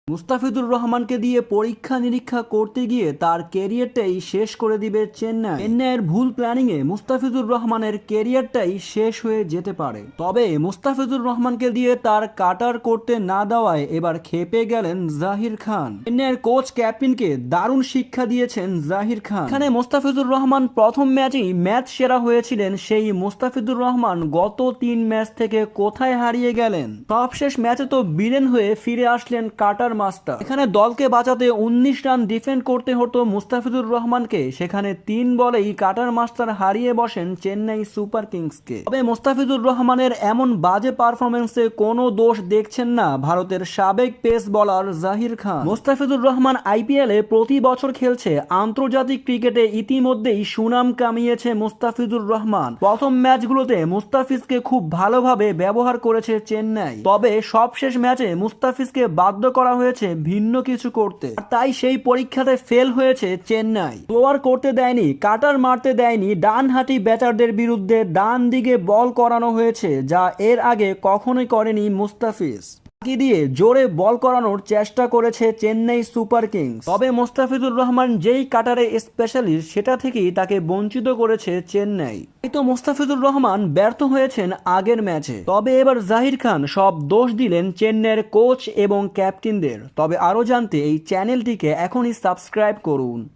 মুস্তাফিজুর রহমানকে দিয়ে পরীক্ষা নিরীক্ষা করতে গিয়ে তার ক্যারিয়ারটাই শেষ করে দিবে চেন্নাইয়ের ভুল প্ল্যানিংয়ে মুস্তাফিজুর রহমানের ক্যারিয়ারটাই শেষ হয়ে যেতে পারে। তবে মুস্তাফিজুর রহমানকে দিয়ে তার কাটার করতে না দেওয়ায় এবার খেপে গেলেন জাহির খান। চেন্নাইয়ের কোচ ক্যাপ্টেনকে দারুণ শিক্ষা দিয়েছেন জাহির খান। এখানে মুস্তাফিজুর রহমান প্রথম ম্যাচেই ম্যাচ সেরা হয়েছিলেন, সেই মুস্তাফিজুর রহমান গত 3 ম্যাচ থেকে কোথায় হারিয়ে গেলেন? সবশেষ ম্যাচে তো বিলেন হয়ে ফিরে আসলেন কাটার মাস্টার। এখানে দলকে বাঁচাতে 19 রান ডিফেন্ড করতে হতো মুস্তাফিজুর রহমানকে, সেখানে 3 বলেই কাটার মাস্টার হারিয়ে বসেন চেন্নাই সুপার কিংসকে। তবে মুস্তাফিজুর রহমানের এমন বাজে পারফরমেন্সে কোনো দোষ দেখছেন না ভারতের সাবেক পেস বোলার জাহির খান। মুস্তাফিজুর রহমান আইপিএলে প্রতি বছর খেলছে, আন্তর্জাতিক ক্রিকেটে ইতিমধ্যেই সুনাম কামিয়েছে মুস্তাফিজুর রহমান। প্রথম ম্যাচগুলোতে মুস্তাফিজকে খুব ভালোভাবে ব্যবহার করেছে চেন্নাই, তবে সবশেষ ম্যাচে মুস্তাফিজকে বাধ্য করা হয়েছে ভিন্ন কিছু করতে, তাই সেই পরীক্ষাতে ফেল হয়েছে চেন্নাই। স্লোয়ার করতে দেয়নি, কাটার মারতে দেয়নি, ডানহাতি ব্যাটারদের বিরুদ্ধে ডান দিকে বল করানো হয়েছে, যা এর আগে কখনোই করেনি মুস্তাফিজ। দিয়ে জোরে বল করানোর চেষ্টা করেছে চেন্নাই সুপার কিংস, তবে মুস্তাফিজুর রহমান যেই কাটারে স্পেশালিস্ট সেটা থেকেই তাকে বঞ্চিত করেছে চেন্নাই। এই তো মুস্তাফিজুর রহমান ব্যর্থ হয়েছেন আগের ম্যাচে। তবে এবার জাহির খান সব দোষ দিলেন চেন্নাইয়ের কোচ এবং ক্যাপ্টেনদের। তবে আরও জানতে এই চ্যানেলটিকে এখনই সাবস্ক্রাইব করুন।